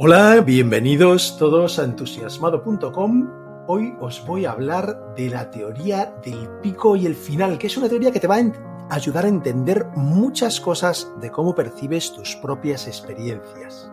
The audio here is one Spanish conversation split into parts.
Hola, bienvenidos todos a entusiasmado.com. Hoy os voy a hablar de la teoría del pico y el final, que es una teoría que te va a ayudar a entender muchas cosas de cómo percibes tus propias experiencias.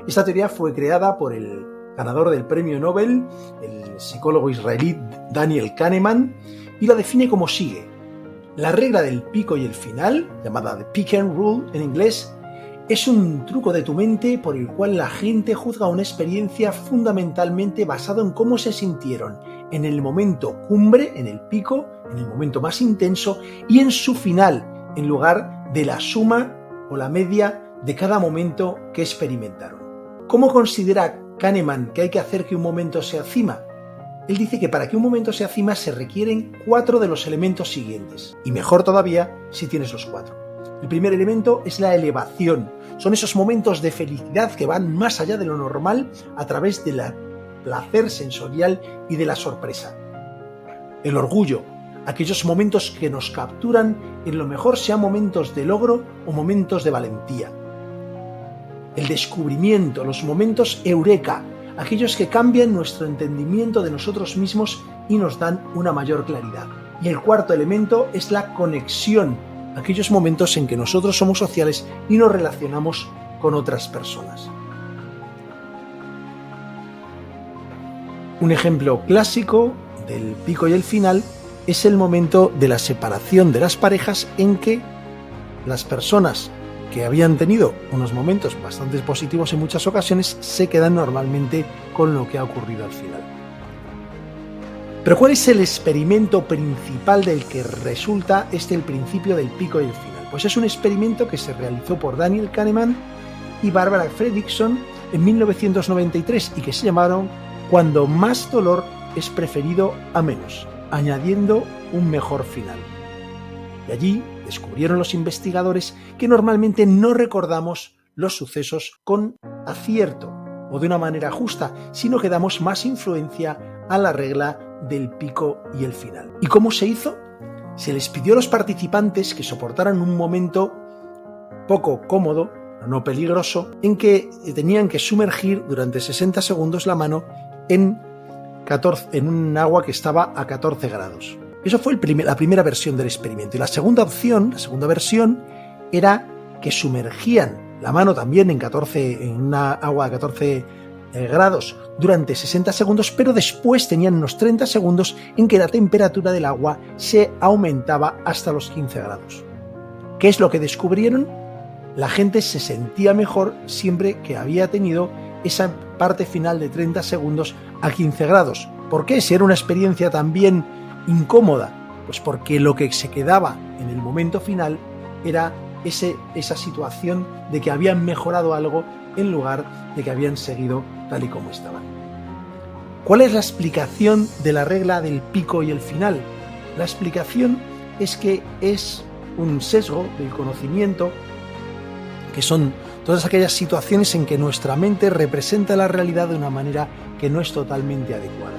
Esta teoría fue creada por el ganador del premio Nobel, el psicólogo israelí Daniel Kahneman, y la define como sigue. La regla del pico y el final, llamada the Peak and Rule en inglés, es un truco de tu mente por el cual la gente juzga una experiencia fundamentalmente basado en cómo se sintieron en el momento cumbre, en el pico, en el momento más intenso, y en su final, en lugar de la suma o la media de cada momento que experimentaron. ¿Cómo considera Kahneman que hay que hacer que un momento sea cima? Él dice que para que un momento sea cima se requieren 4 de los elementos siguientes, y mejor todavía si tienes los 4. El primer elemento es la elevación. Son esos momentos de felicidad que van más allá de lo normal a través del placer sensorial y de la sorpresa. El orgullo, aquellos momentos que nos capturan, en lo mejor sean momentos de logro o momentos de valentía. El descubrimiento, los momentos eureka, aquellos que cambian nuestro entendimiento de nosotros mismos y nos dan una mayor claridad. Y el cuarto elemento es la conexión, aquellos momentos en que nosotros somos sociales y nos relacionamos con otras personas. Un ejemplo clásico del pico y el final es el momento de la separación de las parejas en que las personas que habían tenido unos momentos bastante positivos en muchas ocasiones se quedan normalmente con lo que ha ocurrido al final. Pero ¿cuál es el experimento principal del que resulta el principio del pico y el final? Pues es un experimento que se realizó por Daniel Kahneman y Barbara Fredrickson en 1993 y que se llamaron Cuando más dolor es preferido a menos, añadiendo un mejor final. Y allí descubrieron los investigadores que normalmente no recordamos los sucesos con acierto o de una manera justa, sino que damos más influencia a la regla del pico y el final. ¿Y cómo se hizo? Se les pidió a los participantes que soportaran un momento poco cómodo, no peligroso, en que tenían que sumergir durante 60 segundos la mano en un agua que estaba a 14 grados. Eso fue la primera versión del experimento. Y la segunda versión, era que sumergían la mano también en una agua a 14 grados durante 60 segundos, pero después tenían unos 30 segundos en que la temperatura del agua se aumentaba hasta los 15 grados. ¿Qué es lo que descubrieron? La gente se sentía mejor siempre que había tenido esa parte final de 30 segundos a 15 grados. ¿Por qué? Si era una experiencia también incómoda, pues porque lo que se quedaba en el momento final era esa situación de que habían mejorado algo en lugar de que habían seguido tal y como estaban. ¿Cuál es la explicación de la regla del pico y el final? La explicación es que es un sesgo del conocimiento, que son todas aquellas situaciones en que nuestra mente representa la realidad de una manera que no es totalmente adecuada.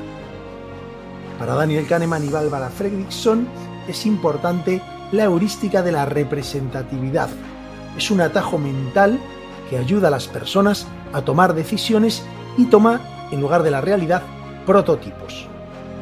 Para Daniel Kahneman y Barbara Fredrickson es importante la heurística de la representatividad. Es un atajo mental que ayuda a las personas a tomar decisiones y toma, en lugar de la realidad, prototipos.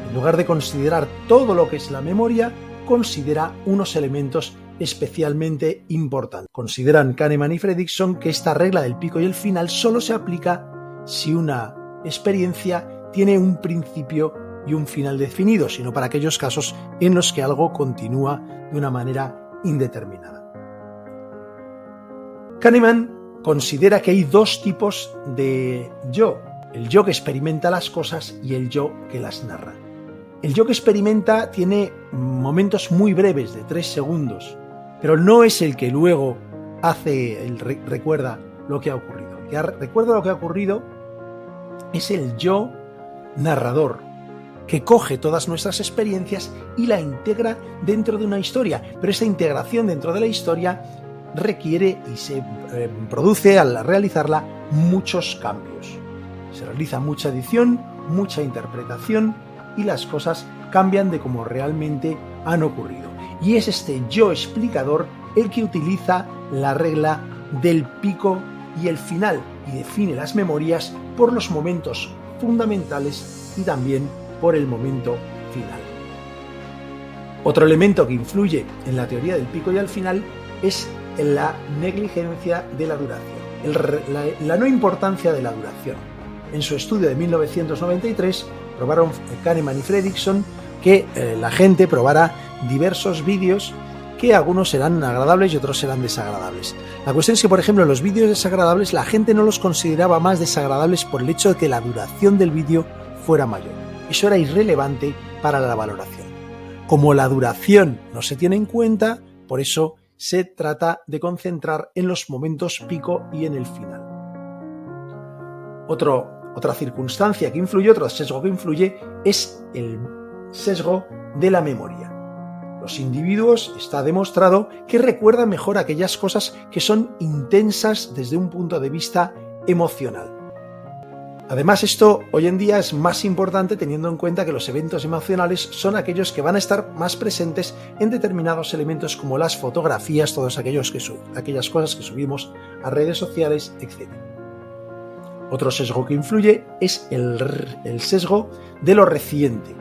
En lugar de considerar todo lo que es la memoria, considera unos elementos especialmente importantes. Consideran Kahneman y Fredrickson que esta regla del pico y el final solo se aplica si una experiencia tiene un principio y un final definido, sino para aquellos casos en los que algo continúa de una manera indeterminada. Kahneman considera que hay 2 tipos de yo: el yo que experimenta las cosas y el yo que las narra. El yo que experimenta tiene momentos muy breves, de 3 segundos, pero no es el que luego recuerda lo que ha ocurrido. El que recuerda lo que ha ocurrido es el yo narrador, que coge todas nuestras experiencias y la integra dentro de una historia, pero esa integración dentro de la historia requiere y se produce al realizarla muchos cambios. Se realiza mucha edición, mucha interpretación y las cosas cambian de como realmente han ocurrido. Y es este yo explicador el que utiliza la regla del pico y el final, y define las memorias por los momentos fundamentales y también por el momento final. Otro elemento que influye en la teoría del pico y al final es la negligencia de la duración, la no importancia de la duración. En su estudio de 1993 probaron Kahneman y Fredrickson que la gente probara diversos vídeos que algunos serán agradables y otros serán desagradables. La cuestión es que, por ejemplo, los vídeos desagradables la gente no los consideraba más desagradables por el hecho de que la duración del vídeo fuera mayor. Eso era irrelevante para la valoración. Como la duración no se tiene en cuenta, por eso se trata de concentrar en los momentos pico y en el final. Otra circunstancia que influye, otro sesgo que influye, es el sesgo de la memoria. Los individuos, está demostrado, que recuerdan mejor aquellas cosas que son intensas desde un punto de vista emocional. Además, esto hoy en día es más importante teniendo en cuenta que los eventos emocionales son aquellos que van a estar más presentes en determinados elementos como las fotografías, todas aquellas cosas que subimos a redes sociales, etc. Otro sesgo que influye es el sesgo de lo reciente.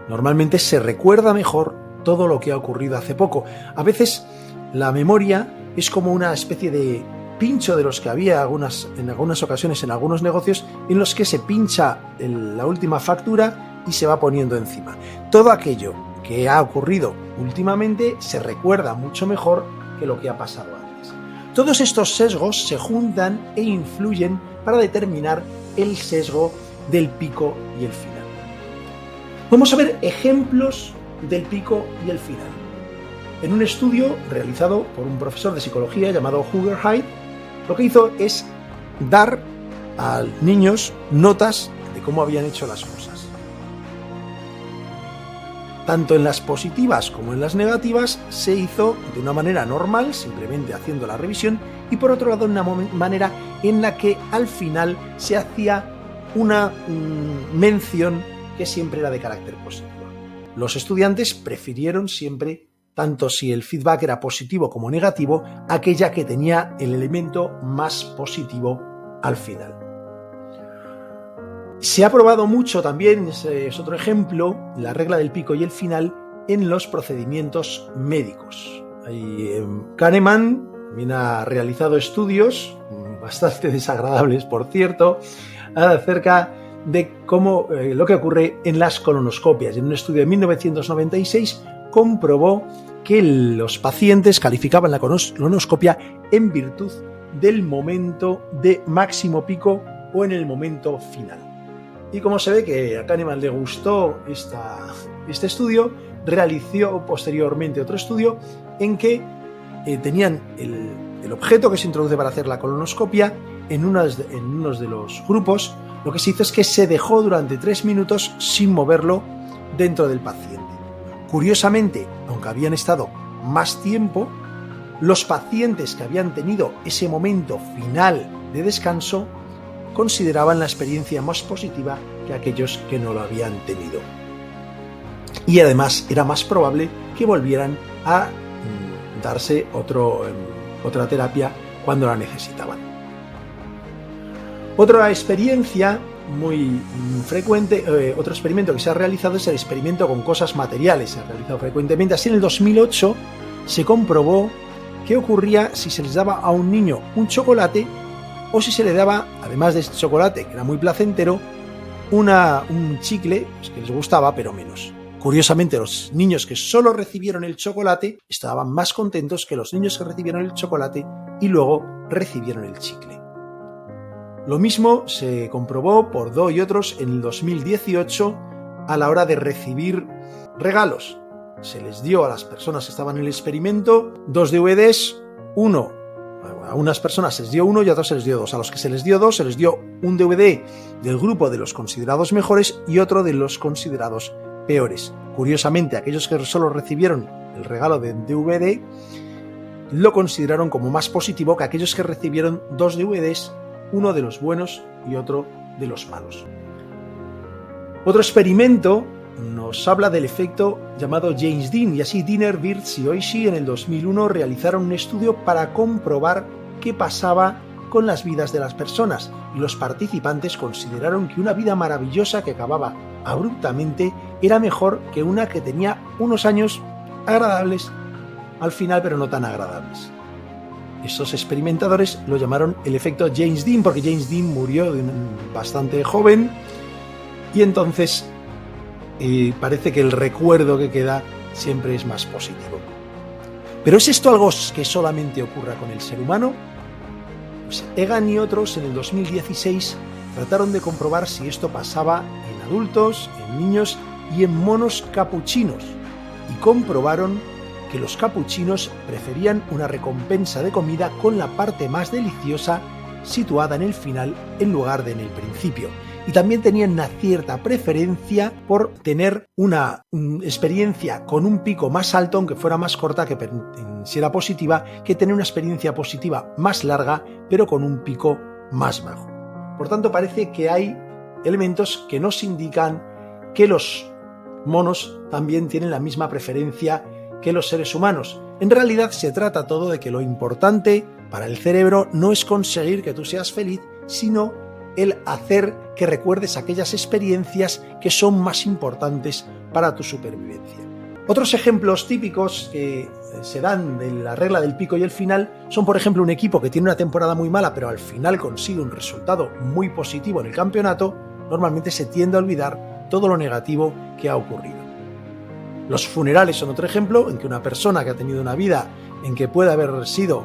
Normalmente se recuerda mejor todo lo que ha ocurrido hace poco. A veces la memoria es como una especie de pincho de los que había en algunas ocasiones en algunos negocios en los que se pincha la última factura y se va poniendo encima. Todo aquello que ha ocurrido últimamente se recuerda mucho mejor que lo que ha pasado antes. Todos estos sesgos se juntan e influyen para determinar el sesgo del pico y el final. Vamos a ver ejemplos del pico y el final. En un estudio realizado por un profesor de psicología llamado Huger Hyde, lo que hizo es dar a niños notas de cómo habían hecho las cosas. Tanto en las positivas como en las negativas se hizo de una manera normal, simplemente haciendo la revisión, y por otro lado de una manera en la que al final se hacía una mención que siempre era de carácter positivo. Los estudiantes prefirieron siempre, tanto si el feedback era positivo como negativo, aquella que tenía el elemento más positivo al final. Se ha probado mucho también, es otro ejemplo, la regla del pico y el final en los procedimientos médicos. Kahneman también ha realizado estudios, bastante desagradables por cierto, acerca de cómo lo que ocurre en las colonoscopias. En un estudio de 1996 comprobó que los pacientes calificaban la colonoscopia en virtud del momento de máximo pico o en el momento final. Y como se ve que a Kahneman le gustó este estudio, realizó posteriormente otro estudio en que tenían el objeto que se introduce para hacer la colonoscopia en unos de los grupos. Lo que se hizo es que se dejó durante 3 minutos sin moverlo dentro del paciente. Curiosamente, aunque habían estado más tiempo, los pacientes que habían tenido ese momento final de descanso consideraban la experiencia más positiva que aquellos que no lo habían tenido. Y además era más probable que volvieran a darse otra terapia cuando la necesitaban. Otra experiencia muy frecuente, otro experimento que se ha realizado es el experimento con cosas materiales. Se ha realizado frecuentemente. Así en el 2008 se comprobó qué ocurría si se les daba a un niño un chocolate o si se le daba, además de este chocolate, que era muy placentero, un chicle que les gustaba pero menos. Curiosamente, los niños que solo recibieron el chocolate estaban más contentos que los niños que recibieron el chocolate y luego recibieron el chicle. Lo mismo se comprobó por Doe y otros en el 2018 a la hora de recibir regalos. Se les dio a las personas que estaban en el experimento 2 DVDs, a unas personas se les dio 1 y a otros se les dio 2. A los que se les dio 2 se les dio un DVD del grupo de los considerados mejores y otro de los considerados peores. Curiosamente, aquellos que solo recibieron el regalo de DVD lo consideraron como más positivo que aquellos que recibieron 2 DVDs, uno de los buenos y otro de los malos. Otro experimento nos habla del efecto llamado James Dean, y así Diener, Wirtz y Oishi en el 2001 realizaron un estudio para comprobar qué pasaba con las vidas de las personas, y los participantes consideraron que una vida maravillosa que acababa abruptamente era mejor que una que tenía unos años agradables al final, pero no tan agradables. Esos experimentadores lo llamaron el efecto James Dean, porque James Dean murió bastante joven y entonces parece que el recuerdo que queda siempre es más positivo. ¿Pero es esto algo que solamente ocurra con el ser humano? Pues Egan y otros en el 2016 trataron de comprobar si esto pasaba en adultos, en niños y en monos capuchinos, y comprobaron que los capuchinos preferían una recompensa de comida con la parte más deliciosa situada en el final en lugar de en el principio. Y también tenían una cierta preferencia por tener una experiencia con un pico más alto, aunque fuera más corta, que si era positiva, que tener una experiencia positiva más larga, pero con un pico más bajo. Por tanto, parece que hay elementos que nos indican que los monos también tienen la misma preferencia que los seres humanos. En realidad se trata todo de que lo importante para el cerebro no es conseguir que tú seas feliz, sino el hacer que recuerdes aquellas experiencias que son más importantes para tu supervivencia. Otros ejemplos típicos que se dan de la regla del pico y el final son, por ejemplo, un equipo que tiene una temporada muy mala pero al final consigue un resultado muy positivo en el campeonato. Normalmente se tiende a olvidar todo lo negativo que ha ocurrido. Los funerales son otro ejemplo en que una persona que ha tenido una vida en que puede haber sido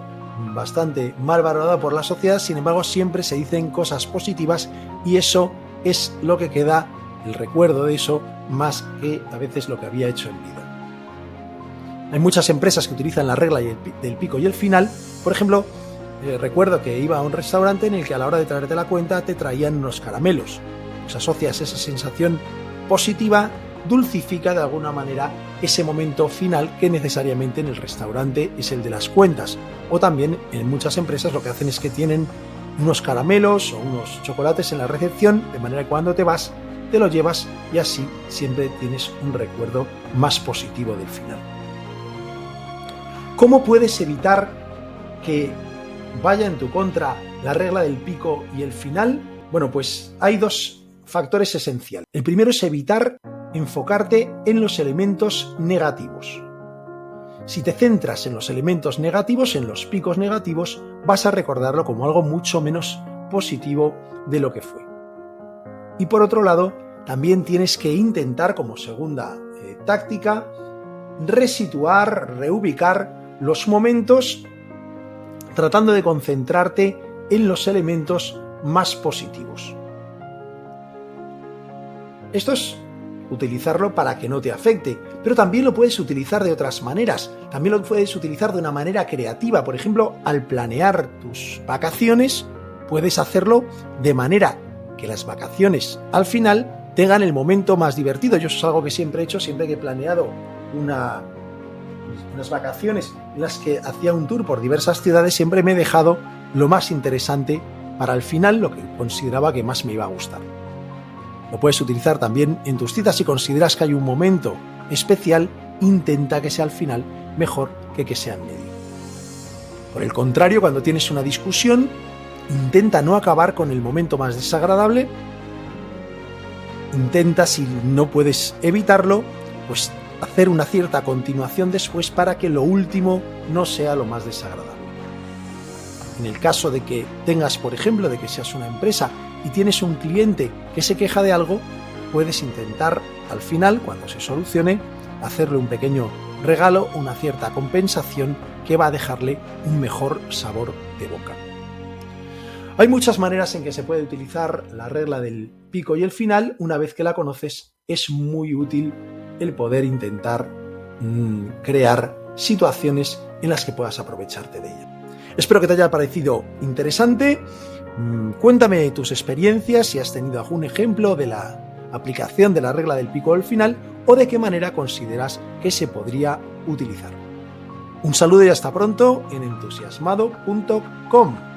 bastante mal valorada por la sociedad, sin embargo siempre se dicen cosas positivas y eso es lo que queda, el recuerdo de eso, más que a veces lo que había hecho en vida. Hay muchas empresas que utilizan la regla del pico y el final. Por ejemplo, recuerdo que iba a un restaurante en el que a la hora de traerte la cuenta te traían unos caramelos. Pues asocias esa sensación positiva, dulcifica de alguna manera ese momento final que necesariamente en el restaurante es el de las cuentas. O también en muchas empresas lo que hacen es que tienen unos caramelos o unos chocolates en la recepción, de manera que cuando te vas te lo llevas y así siempre tienes un recuerdo más positivo del final. ¿Cómo puedes evitar que vaya en tu contra la regla del pico y el final? Bueno, pues hay dos factores esenciales. El primero es evitar enfocarte en los elementos negativos. Si te centras en los elementos negativos, en los picos negativos, vas a recordarlo como algo mucho menos positivo de lo que fue. Y por otro lado, también tienes que intentar, como segunda táctica, resituar, reubicar los momentos, tratando de concentrarte en los elementos más positivos. Esto es utilizarlo para que no te afecte, pero también lo puedes utilizar de otras maneras. También lo puedes utilizar de una manera creativa. Por ejemplo, al planear tus vacaciones, puedes hacerlo de manera que las vacaciones al final tengan el momento más divertido. Yo eso es algo que siempre he hecho, siempre que he planeado unas vacaciones en las que hacía un tour por diversas ciudades, siempre me he dejado lo más interesante para el final, lo que consideraba que más me iba a gustar. Lo puedes utilizar también en tus citas. Si consideras que hay un momento especial, intenta que sea al final mejor que sea en medio. Por el contrario, cuando tienes una discusión, intenta no acabar con el momento más desagradable. Intenta, si no puedes evitarlo, pues hacer una cierta continuación después para que lo último no sea lo más desagradable. En el caso de que tengas, por ejemplo, de que seas una empresa y tienes un cliente que se queja de algo, puedes intentar al final, cuando se solucione, hacerle un pequeño regalo, una cierta compensación que va a dejarle un mejor sabor de boca. Hay muchas maneras en que se puede utilizar la regla del pico y el final. Una vez que la conoces, es muy útil el poder intentar crear situaciones en las que puedas aprovecharte de ella. Espero que te haya parecido interesante. Cuéntame tus experiencias, si has tenido algún ejemplo de la aplicación de la regla del pico al final o de qué manera consideras que se podría utilizar. Un saludo y hasta pronto en entusiasmado.com.